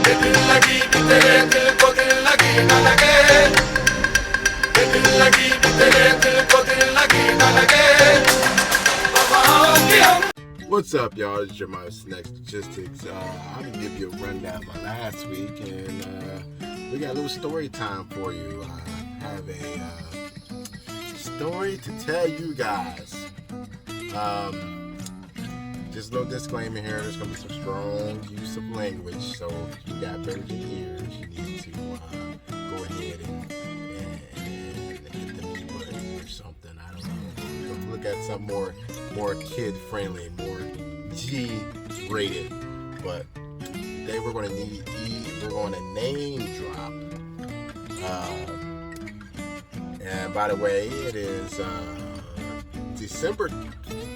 ये दिल लगी कि तेरे दिल को दिल लगी न लगे, ये दिल लगी कि तेरे दिल को दिल लगी न लगे, वफाओं की हम. What's up, y'all? It's Jeremiah Snacks Statistics. I'm gonna give you a rundown of my last week, and we got a little story time for you. I have a story to tell you guys. Just a little disclaimer here. There's gonna be some strong use of language, so if you got virgin ears, you need to go ahead and hit the mute button or something. I don't know. We're gonna look at something more kid friendly, more G-rated. But today we're going to name drop. And by the way, it is December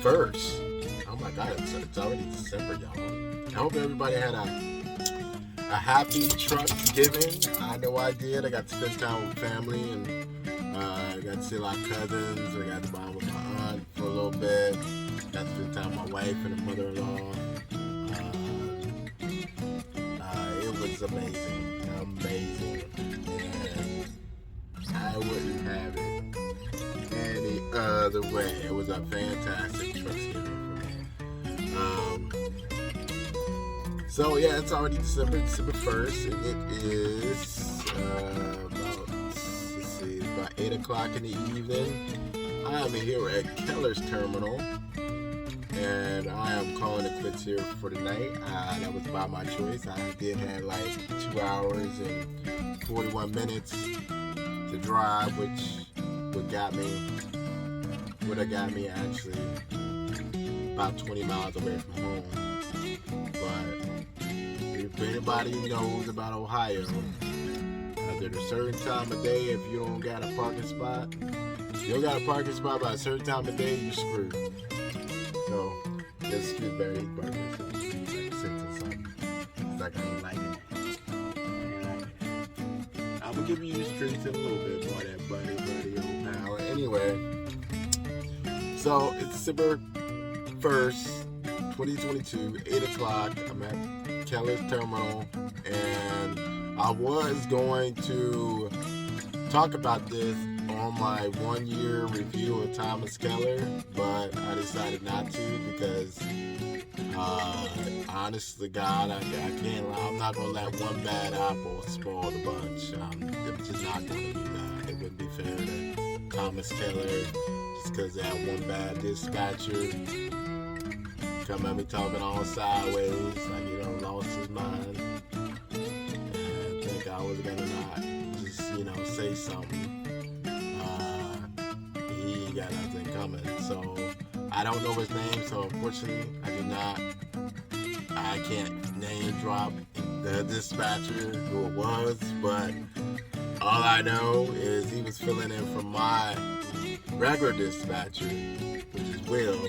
1st. Oh my God, it's already December, y'all. I hope everybody had a happy Trucksgiving. I know I did. I got to spend time with family, and I got to see a lot of cousins. I got to bond with my aunt for a little bit. Got to spend time with my wife and her mother-in-law. It was amazing. And I wouldn't have it any other way. It was a fantastic Trucksgiving for me. So yeah, it's already December 1st. It is about 8 o'clock in the evening. I am here at Keller's Terminal, and I am calling it quits here for the night. That was by my choice. I did have like 2 hours and 41 minutes to drive, which would have got me actually about 20 miles away from home. But if anybody knows about Ohio, at a certain time of day, if you don't got a parking spot, by a certain time of day, you're screwed. So, just get very burgers and something. It's like I ain't like it. I'm gonna give you the streets in a little bit more of that buddy, old power. Anyway, so it's December 1st, 2022, 8 o'clock. I'm at Keller's Terminal, and I was going to talk about this on my 1-year review of Thomas Keller, but I decided not to because, honest to God, I can't lie. I'm not going to let one bad apple spoil the bunch. I'm just not going to do that. It wouldn't be fair to Thomas Keller just because they had one bad dispatcher come at me talking all sideways, like he done lost his mind, and think I was gonna not just, say something. He ain't got nothing coming, so I don't know his name, so unfortunately I can't name drop the dispatcher who it was, but all I know is he was filling in for my regular dispatcher, which is Will.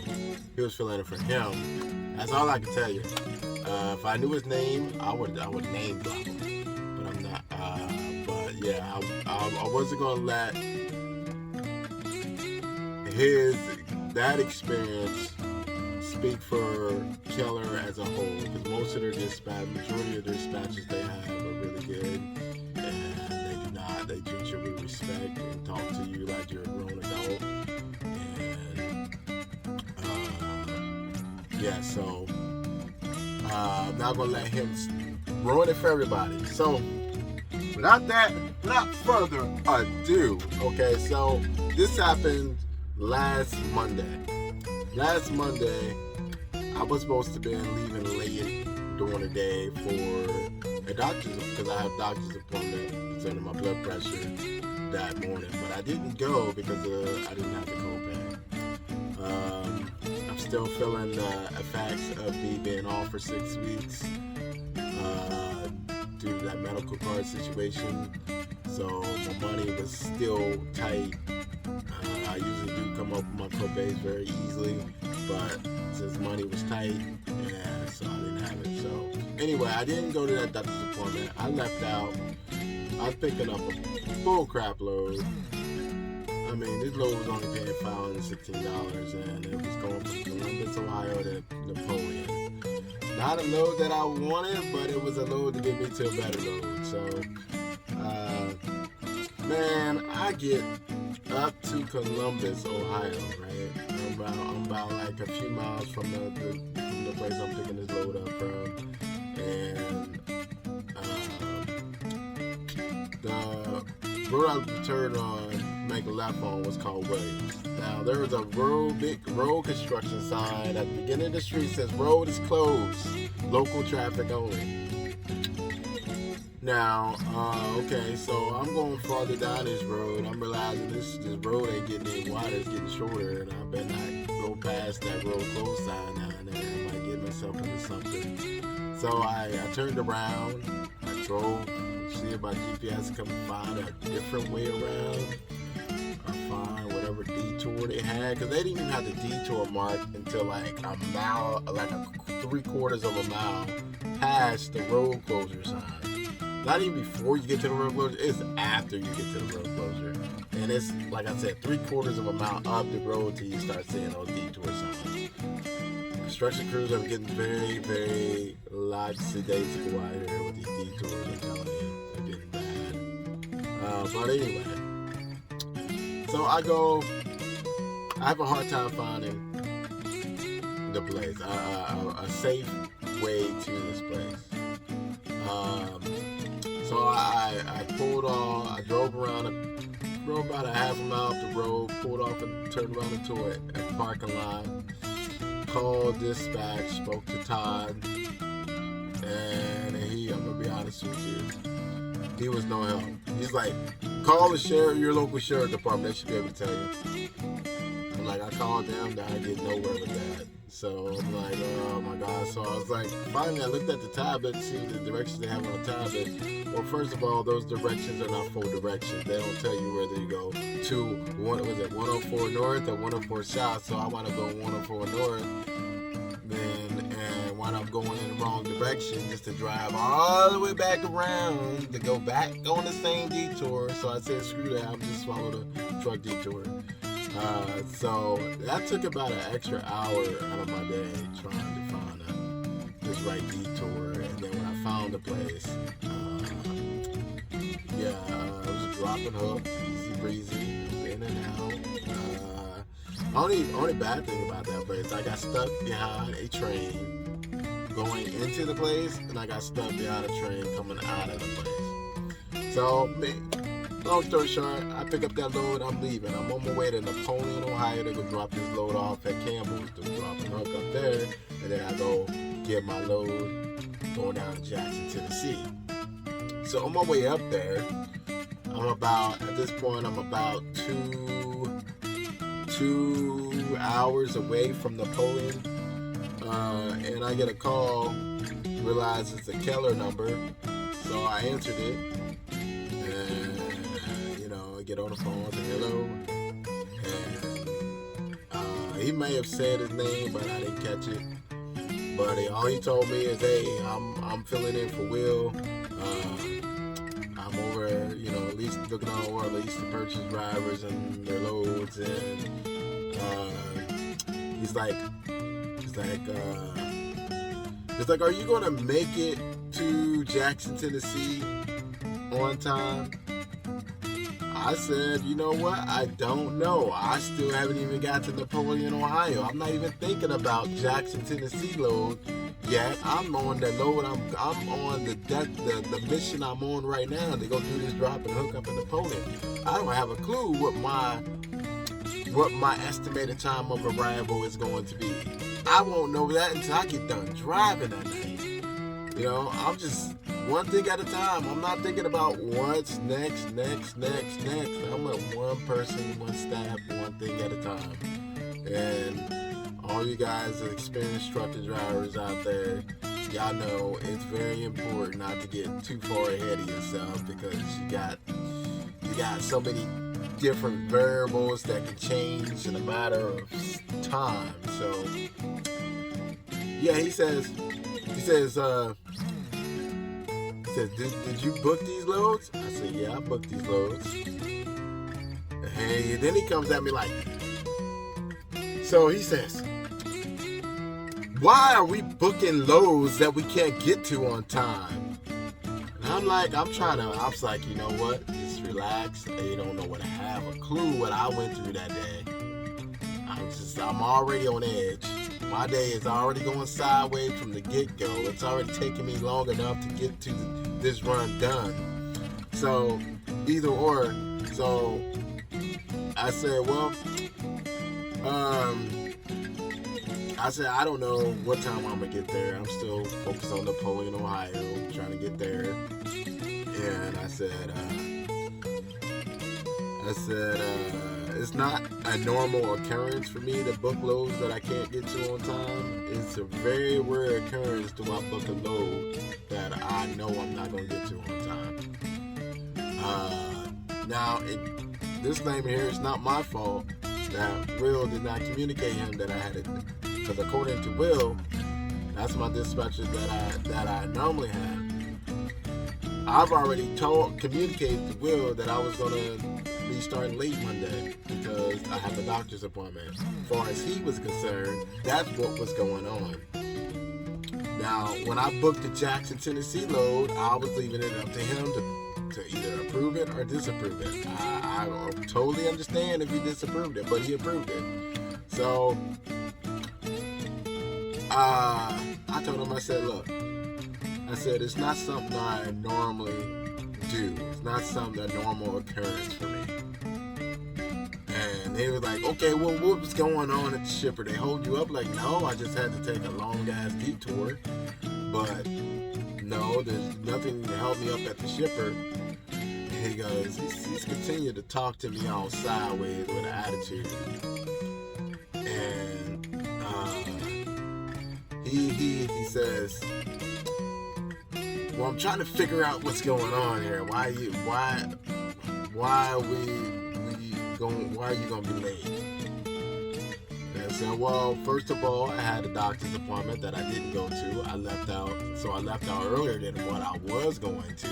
He was filling in for him. That's all I can tell you. If I knew his name, I would name drop him, but I'm not. But yeah, I wasn't gonna let that experience speak for Keller as a whole, because most of majority of their dispatches they have are really good, and they treat you with respect and talk to you like you're a grown adult. Yeah, so I'm not gonna let him ruin it for everybody. So without further ado, okay, so this happened last Monday. Last Monday, I was supposed to be leaving late during the day for a doctor's, because I have a doctor's appointment concerning my blood pressure that morning, but I didn't go because I didn't have the copay. I'm still feeling the effects of me being off for 6 weeks due to that medical card situation. So my money was still tight. I usually do come up with my copays very easily, but since money was tight, yeah, so I didn't have it. So anyway, I didn't go to that doctor's appointment. I left out. I was picking up a full crap load. I mean, this load was only paying $516, and it was going from Columbus, Ohio to Napoleon. not a load that I wanted, but it was a load to get me to a better load. So, man, I get up to Columbus, Ohio, right? I'm about like a few miles from the place I'm picking this load up from, and the road I turned on, make a left on, was called Williams. Now there was a big road construction sign at the beginning of the street that says road is closed, local traffic only. Now, okay, so I'm going farther down this road. I'm realizing this road ain't getting any wider, it's getting shorter, and I better not go past that road closed sign now and then. I might get myself into something. So I turned around, I drove, see if my GPS can find a different way around, or find whatever detour they had, because they didn't even have the detour marked until like a mile, like a 3/4 of a mile past the road closure sign. Not even before you get to the road closure, it's after you get to the road closure. And it's, like I said, 3/4 of a mile up the road till you start seeing those detour signs. Construction crews are getting very, very lackadaisical out here with these detours, I'm telling you. They're getting bad. But anyway, so I have a hard time finding the place, a safe way to this place. So I pulled off, I drove about a half a mile up the road, pulled off and turned around into a parking lot, called dispatch, spoke to Todd, and I'm gonna be honest with you, he was no help. He's like, call the sheriff, your local sheriff department, they should be able to tell you. I'm like, I called them, I get nowhere with that. So I'm like, oh my God. So I was like, finally I looked at the tablet to see the directions they have on the tablet. Well, first of all, those directions are not full directions. They don't tell you whether you go to 104 North or 104 South. So I want to go 104 North, and wind up going in the wrong direction just to drive all the way back around to go back on the same detour. So I said, screw that, I'm just follow the truck detour. So that took about an extra hour out of my day trying to find this right detour. And then when I found the place, it was a drop and hook, easy breezy, in and out. Only bad thing about that place, I got stuck behind a train going into the place, and I got stuck behind a train coming out of the place. So, long story short, I pick up that load, I'm leaving. I'm on my way to Napoleon, Ohio to go drop this load off at Campbell's to drop and hook up there. And then I go get my load going down to Jackson, Tennessee. So on my way up there, at this point, I'm about two hours away from Napoleon. And I get a call, realize it's a Keller number. So I answered it. Get on the phone and hello, and he may have said his name, but I didn't catch it. But all he told me is, hey, I'm filling in for Will. I'm over, at least looking on all the lease to purchase drivers and their loads, and he's like, are you gonna make it to Jackson, Tennessee on time? I said, you know what? I don't know. I still haven't even got to Napoleon, Ohio. I'm not even thinking about Jackson, Tennessee load yet. I'm on the load. I'm on the mission I'm on right now to go do this drop and hook up in Napoleon. I don't have a clue what my estimated time of arrival is going to be. I won't know that until I get done driving that night. I'm just one thing at a time. I'm not thinking about what's next. I'm at one person, one step, one thing at a time. And all you guys, the experienced trucker drivers out there, y'all know it's very important not to get too far ahead of yourself, because you got so many different variables that can change in a matter of time. So yeah, he says, did you book these loads? I said, yeah, I booked these loads. And then he comes at me like, so he says, why are we booking loads that we can't get to on time? And I was like, you know what? Just relax. They don't know what I have a clue what I went through that day. I'm already on edge. My day is already going sideways from the get-go. It's already taken me long enough to get to this run done. So, either or. So, I said, well, I don't know what time I'm going to get there. I'm still focused on Napoleon, Ohio, trying to get there. And I said, it's not a normal occurrence for me to book loads that I can't get to on time. It's a very rare occurrence to I book a load that I know I'm not going to get to on time. Now, disclaimer here, it's not my fault that Will did not communicate him that I had it, because according to Will, that's my dispatcher that I normally have. I've already communicated to Will that I was going to be starting late Monday because I have a doctor's appointment. As far as he was concerned, that's what was going on. Now, when I booked the Jackson, Tennessee load, I was leaving it up to him to either approve it or disapprove it. I totally understand if he disapproved it, but he approved it. So, I told him, I said, look, it's not something I normally do. It's not something a normal occurrence for me. And they were like, okay, well, what was going on at the shipper? They hold you up? Like, no, I just had to take a long-ass detour. But, no, there's nothing to help me up at the shipper. And he goes, he's continued to talk to me all sideways with an attitude. And he says, well, I'm trying to figure out what's going on here. Why are you gonna be late? And so, well, first of all, I had a doctor's appointment that I didn't go to. I left out earlier than what I was going to.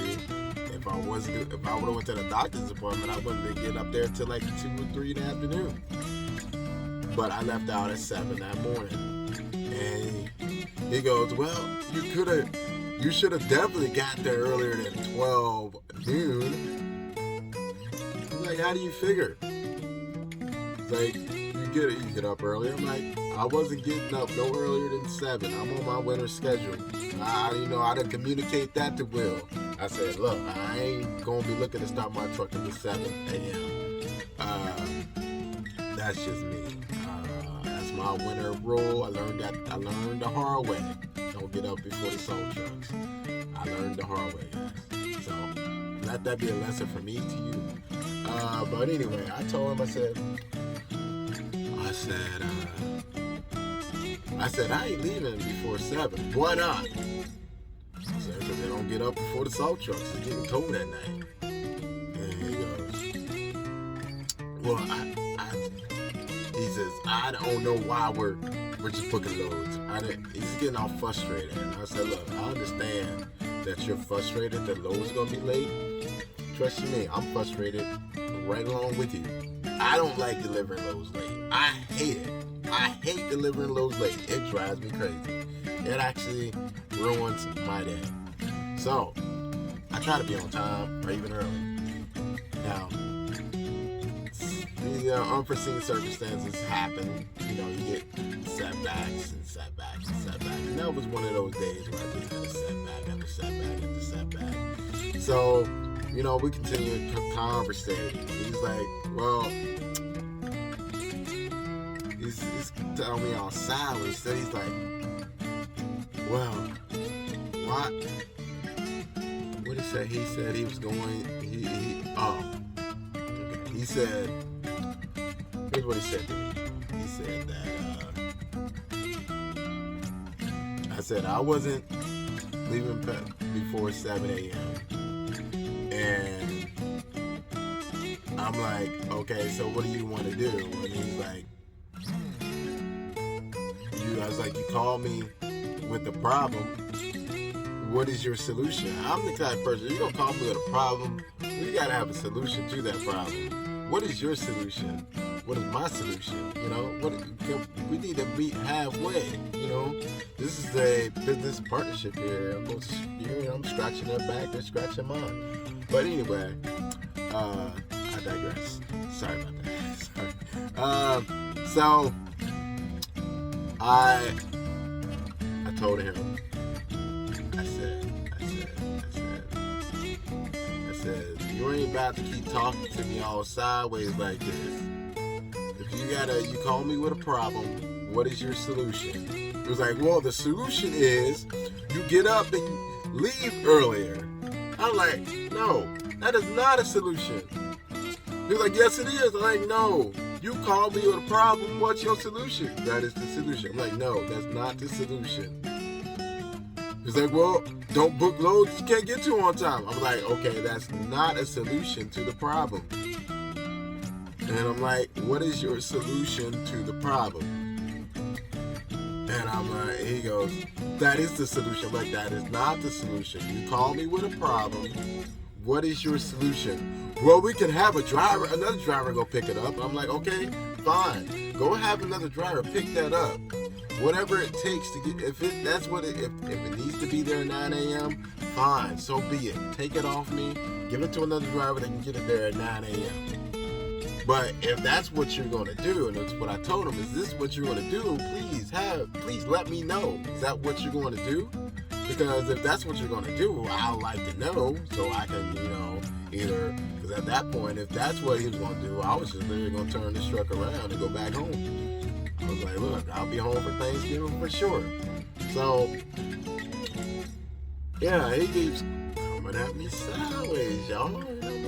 If I would have went to the doctor's appointment, I wouldn't have getting up there till like 2 or 3 in the afternoon. But I left out at 7 that morning. And he goes, well, you should have definitely got there earlier than 12 noon. I'm like, how do you figure? It's like, you get up earlier. I'm like, I wasn't getting up no earlier than 7. I'm on my winter schedule. I didn't communicate that to Will. I said, look, I ain't going to be looking to start my truck until 7 a.m. That's just me. That's my winter rule. I learned the hard way. Don't get up before the salt trucks. I learned the hard way, guys. So let that be a lesson from me to you. But anyway, I told him, I said, I ain't leaving before 7. Why not? I said, because they don't get up before the salt trucks. It's getting cold at night. And he goes, well, he says, I don't know why we're just booking loads. He's getting all frustrated. And I said, look, I understand that you're frustrated that loads going to be late. Trust me, I'm frustrated right along with you. I don't like delivering loads late. I hate it. I hate delivering loads late. It drives me crazy. It actually ruins my day. So, I try to be on time or even early. Now, unforeseen circumstances happen. You get setbacks. And that was one of those days where I just had a setback after setback. So, we continued conversating. He's like, well, he's telling me all silent. So he's like, well, what? What did he say? He said he was going, okay. He said, here's what he said to me. He said that, I said I wasn't leaving before 7 a.m. And I'm like, okay, so what do you want to do? And he's like, I was like, you called me with a problem. What is your solution? I'm the type of person, you're going to call me with a problem, we got to have a solution to that problem. What is your solution? What is my solution? You know, we need to meet halfway. You know, this is a business partnership here. I'm scratching their back, they're scratching mine. But anyway, I digress. Sorry about that. Sorry. So I told him. I said, you ain't about to keep talking to me all sideways like this. If you call me with a problem, what is your solution? It was like, well, the solution is you get up and leave earlier. I'm like, no, that is not a solution. He was like, yes, it is. I'm like, no, you called me with a problem. What's your solution? That is the solution. I'm like, no, that's not the solution. He's like, well, don't book loads you can't get to on time. I'm like, okay, that's not a solution to the problem. And I'm like, what is your solution to the problem? And I'm like, he goes, that is the solution. I'm like, that is not the solution. You call me with a problem. What is your solution? Well, we can have another driver go pick it up. I'm like, okay, fine. Go have another driver pick that up. Whatever it takes to get, if it needs to be there at 9 a.m., fine, so be it. Take it off me, give it to another driver that can get it there at 9 a.m. But if that's what you're going to do, and that's what I told him, is this what you're going to do, please let me know. Is that what you're going to do? Because if that's what you're going to do, I'd like to know so I can, either, because at that point, if that's what he was going to do, I was just literally going to turn this truck around and go back home. I was like, look, I'll be home for Thanksgiving for sure. So, yeah, he keeps coming at me sideways, y'all. And I'm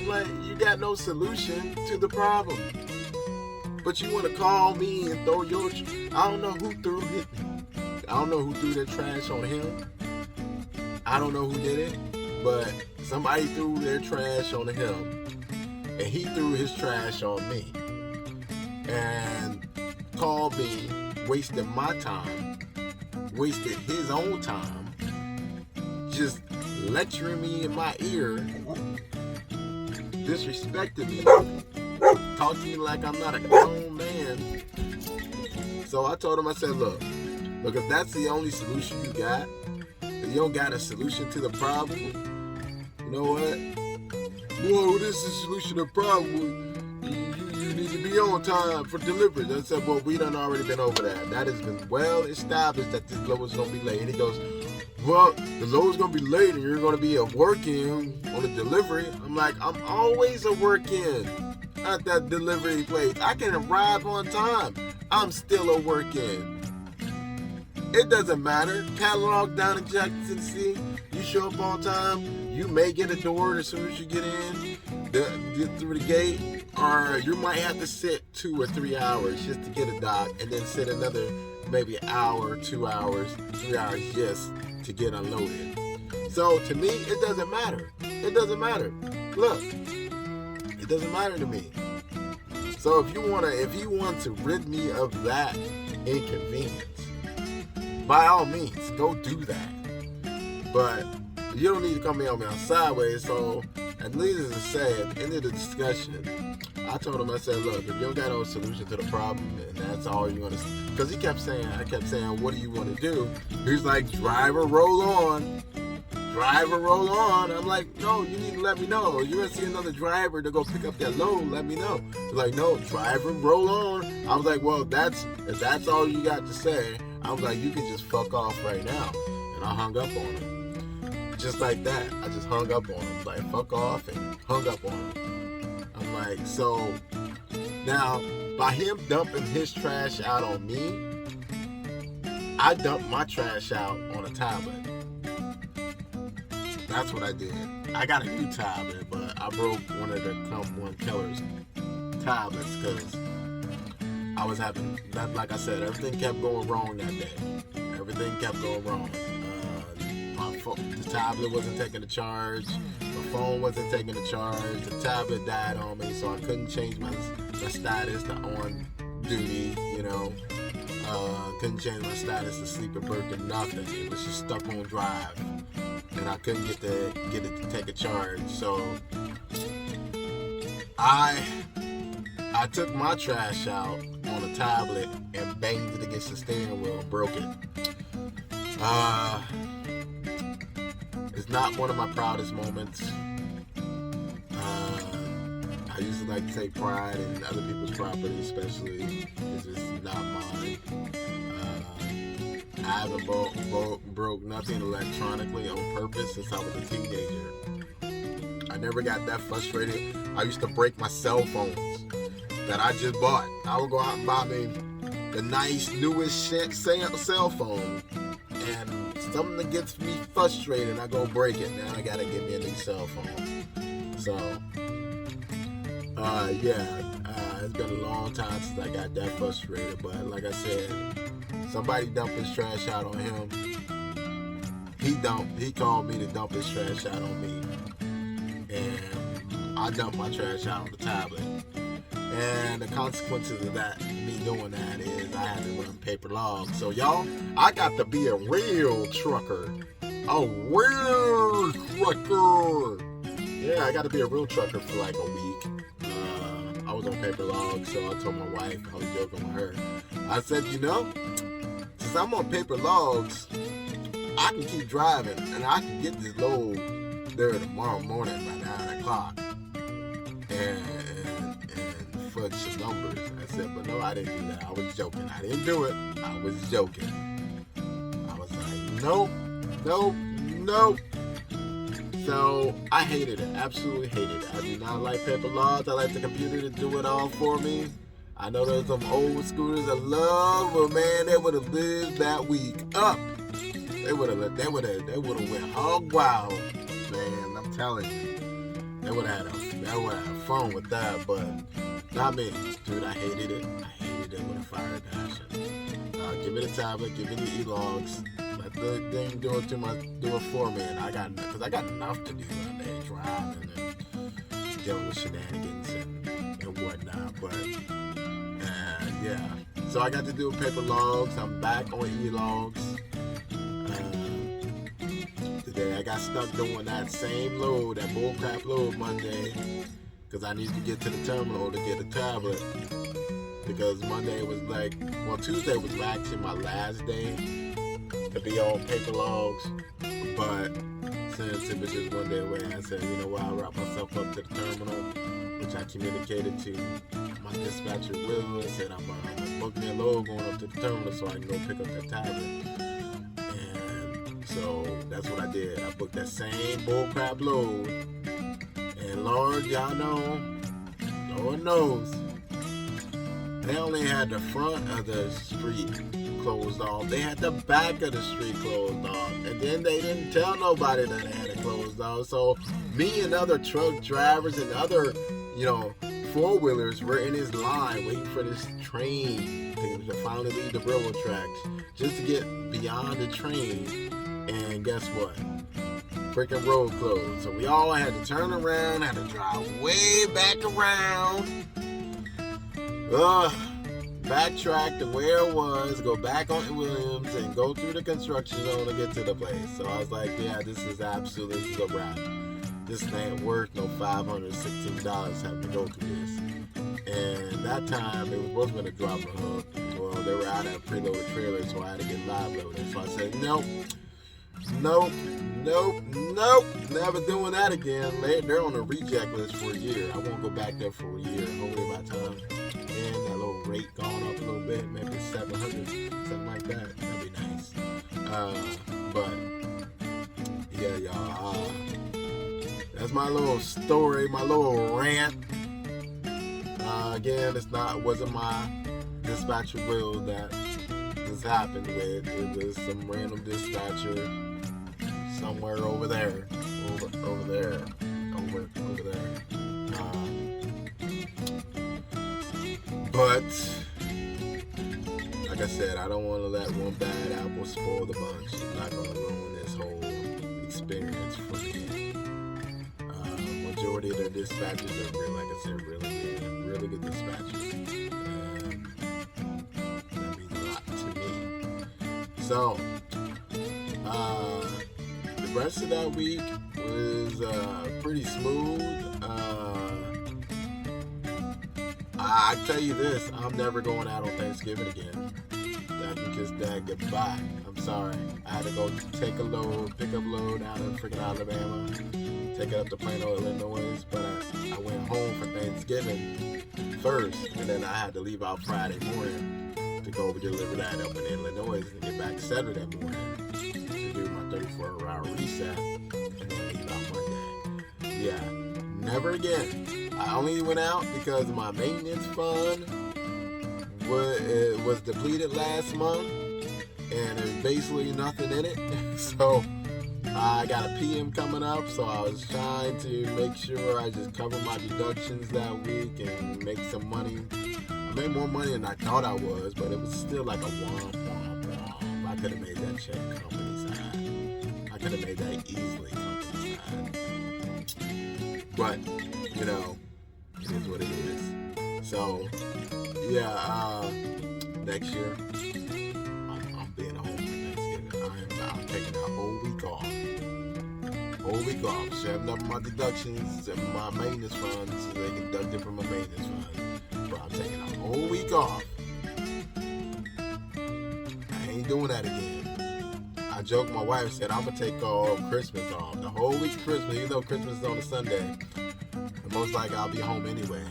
like, you got no solution to the problem. But you want to call me and throw your, I don't know who threw their trash on him. I don't know who did it, but somebody threw their trash on him. And he threw his trash on me. And called me, wasted my time, wasted his own time, just lecturing me in my ear, disrespected me, talked to me like I'm not a grown man. So I told him, I said, look, if that's the only solution you got, if you don't got a solution to the problem, you know what? Whoa, this is the solution to the problem. You need to be on time for delivery. I said, well, we done already been over that. That has been well established that this load is going to be late. And he goes, well, the load is going to be late and you're going to be a work-in on a delivery. I'm like, I'm always a work-in at that delivery place. I can arrive on time. I'm still a work-in. It doesn't matter. Catalog down in Jackson City. You show up on time. You may get a door as soon as you get in. Get through the gate. Or you might have to sit 2 or 3 hours just to get a dock, and then sit another maybe an hour, 2 hours, 3 hours just to get unloaded. So to me, it doesn't matter. It doesn't matter. Look, it doesn't matter to me. So if you want to rid me of that inconvenience, by all means, go do that. But you don't need to come in on me on sideways. So, and needless to say, at the end of the discussion, I told him, I said, look, if you don't got no solution to the problem, and that's all you're gonna, because I kept saying, what do you want to do? He's like, driver, roll on. Driver, roll on. I'm like, no, you need to let me know. You're gonna see another driver to go pick up that load, let me know. He's like, no, driver, roll on. I was like, well, if that's all you got to say, I was like, you can just fuck off right now. And I hung up on him. Just like that. I just hung up on him. Like, fuck off, and hung up on him. I'm like, so now, by him dumping his trash out on me, I dumped my trash out on a tablet. That's what I did. I got a new tablet, but I broke one of the one Keller's tablets because I was having, like I said, everything kept going wrong that day. Everything kept going wrong. The tablet wasn't taking the charge. The phone wasn't taking the charge. The tablet died on me, so I couldn't change my status to on duty, couldn't change my status to sleep or birthday, nothing. It was just stuck on drive. And I couldn't get it to take a charge. So I I took my trash out on a tablet and banged it against the steering wheel and broke it. It's not one of my proudest moments. I usually like to take pride in other people's property, especially because it's not mine. I haven't broke nothing electronically on purpose since I was a teenager. I never got that frustrated. I used to break my cell phones that I just bought. I would go out and buy me the nice, newest cell phone, and something that gets me frustrated, I go break it. Now I gotta get me a new cell phone. So, it's been a long time since I got that frustrated, but like I said, somebody dumped his trash out on him. He called me to dump his trash out on me. And I dumped my trash out on the tablet. And the consequences of that, me doing that, is I had to run paper logs. So y'all, I got to be a real trucker. A real trucker. Yeah, I got to be a real trucker for like a week. I was on paper logs, so I told my wife, I was joking with her. I said, since I'm on paper logs, I can keep driving and I can get this load there tomorrow morning by 9 o'clock and fudge some numbers. I said, but no, I didn't do that. I was joking. I didn't do it. I was joking. I was like, nope. So I hated it. Absolutely hated it. I do not like paper logs. I like the computer to do it all for me. I know there's some old scooters I love, but man, they would have lived that week up. They would have went hog wild, man. I'm telling you, they would have had fun with that, but not me, dude. I hated it. I hated it with a fire passion. Give me the tablet, give me the e-logs. Let the thing do it for me, and I got enough to do that day, driving and dealing with shenanigans and whatnot. But yeah, so I got to do paper logs. I'm back on e-logs. Today I got stuck doing that same load, that bullcrap load Monday, because I need to get to the terminal to get a tablet. Because Tuesday was actually my last day to be on paper logs, but since it was just one day away, I said, you know what, I'll wrap myself up to the terminal, which I communicated to my dispatcher, Will, and said I'm gonna book me a load going up to the terminal so I can go pick up that tablet. And so that's what I did. I booked that same bullcrap load, and Lord knows, they only had the front of the street closed off. They had the back of the street closed off. And then they didn't tell nobody that they had it closed off. So me and other truck drivers and other, four-wheelers were in this line waiting for this train to finally leave the railroad tracks just to get beyond the train. And guess what? Freaking road closed. So we all had to turn around, had to drive way back around. Backtrack to where it was, go back on Williams, and go through the construction zone to get to the place. So I was like, yeah, this is a wrap. This ain't worth no $516 having to go through this. And that time, it was going to drop a hook. Well, they were out of preloaded trailers, so I had to get live loaded. So I said, nope, never doing that again. They're on a reject list for a year. I won't go back there for a year. Hopefully by the time and that little rate gone up a little bit, maybe 700, something like that. That'd be nice. But yeah, y'all. That's my little story, my little rant. Again, wasn't my dispatcher Will that this happened with. It was some random dispatcher somewhere over there. But like I said, I don't want to let one bad apple spoil the bunch. I'm not going to ruin this whole experience for me. Majority of their dispatchers are really, like I said, really good dispatchers. And that means a lot to me. So, the rest of that week was pretty smooth. I tell you this, I'm never going out on Thanksgiving again. I can kiss that goodbye. I'm sorry. I had to go pick up load out of freaking Alabama, take it up to Plano, Illinois. But I went home for Thanksgiving first, and then I had to leave out Friday morning to go deliver that up in Illinois and get back Saturday morning to do my 34-hour reset, and then leave out Monday. Yeah, never again. I only went out because my maintenance fund was depleted last month, and there's basically nothing in it. So I got a PM coming up, so I was trying to make sure I just cover my deductions that week and make some money. I made more money than I thought I was, but it was still like a womp, womp, womp. I could have made that check company side. I could have made that easily company side. But, you know, it is what it is. So, yeah, next year, I'm being home for Thanksgiving. I'm taking a whole week off. Shaving up my deductions and my maintenance funds so they can deduct it from my maintenance funds. But I'm taking a whole week off. I ain't doing that again. I joked, my wife said, I'm going to take all Christmas off. The whole week of Christmas, even though Christmas is on a Sunday. And most likely I'll be home anyway.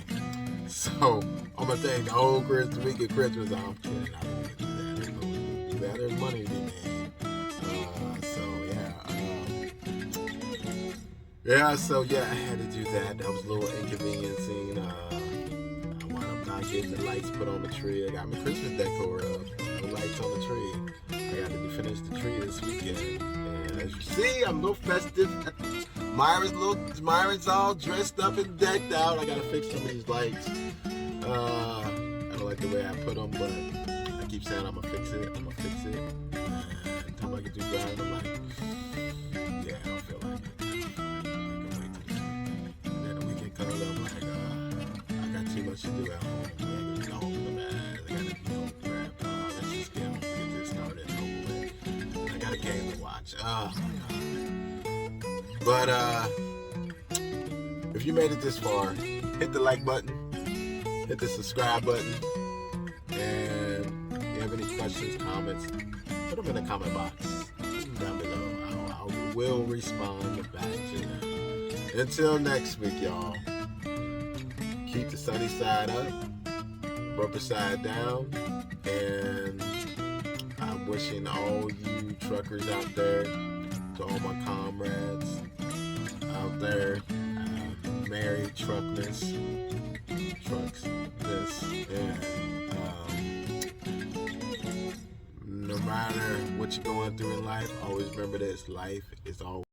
So I'm going to take the whole week of Christmas off. I'm kidding. I don't do that. There's no way to do that. There's money to be made. So I had to do that. That was a little inconveniencing. I wound up not getting the lights put on the tree. I got my Christmas decor up. No lights on the tree. I got to finish the tree this weekend. And as you see, I'm a little festive. Myra's all dressed up and decked out. I got to fix some of these lights. I don't like the way I put them, but I keep saying I'm going to fix it. And until I get through driving, I'm like, yeah, I don't feel like it. Too much to do at home. I ain't gonna be home in the bed. I gotta be home prep. Let's just get this started over with. I got a game to watch. Oh my god. But if you made it this far, hit the like button, hit the subscribe button, and if you have any questions, comments, put them in the comment box down below. I will respond back to them. Until next week, y'all. Keep the sunny side up, rubber side down, and I'm wishing all you truckers out there, to all my comrades out there, married truckless, and no matter what you're going through in life, always remember this: life is always